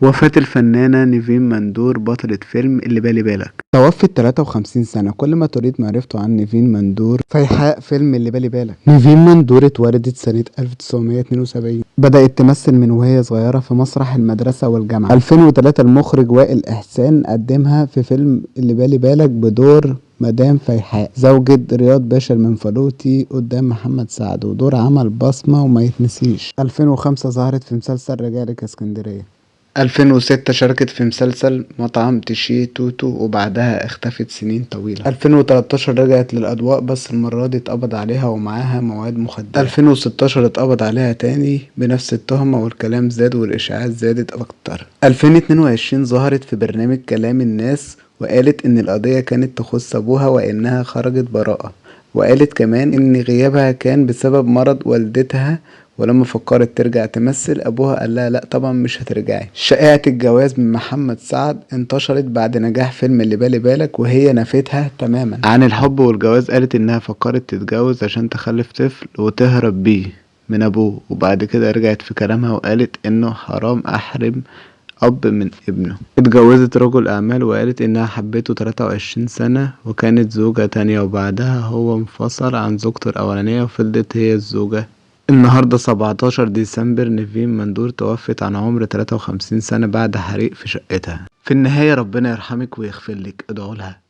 وفاة الفنانة نيفين مندور بطلة فيلم اللي بالي بالك. توفت 53 سنة. كل ما تريد معرفته عن نيفين مندور فيحاء فيلم اللي بالي بالك. نيفين مندور اتولدت سنة 1972. بدأت تمثل من وهي صغيرة في مسرح المدرسة والجامعة. 2003 المخرج وائل إحسان قدمها في فيلم اللي بالي بالك بدور مدام فيحاء زوجة رياض باشا المنفلوطي قدام محمد سعد، ودور عمل بصمة وما يتنسيش. 2005 ظهرت في مسلسل رجالك اسكندرية. 2006 شاركت في مسلسل مطعم تشي توتو وبعدها اختفت سنين طويلة. 2013 رجعت للأضواء بس المرة دي اتقبض عليها ومعاها مواد مخدرة. 2016 اتقبض عليها تاني بنفس التهمة والكلام زاد والإشاعات زادت أكتر. 2022 ظهرت في برنامج كلام الناس وقالت إن القضية كانت تخص أبوها وإنها خرجت براءة، وقالت كمان إن غيابها كان بسبب مرض والدتها، ولما فكرت ترجع تمثل أبوها قال لها لأ طبعا مش هترجعي. شائعة الجواز من محمد سعد انتشرت بعد نجاح فيلم اللي بالي بالك وهي نفتها تماما عن الحب والجواز. قالت إنها فكرت تتجوز عشان تخلف طفل وتهرب بيه من أبوه، وبعد كده رجعت في كلامها وقالت إنه حرام أحرم أب من ابنه. اتجوزت رجل أعمال وقالت إنها حبته 23 سنة وكانت زوجة تانية، وبعدها هو انفصل عن زوجته الأولانية وفضلت هي الزوجة. النهاردة 17 ديسمبر نيفين مندور توفت عن عمر 53 سنة بعد حريق في شقتها. في النهاية ربنا يرحمك ويغفر لك، ادعوا لها.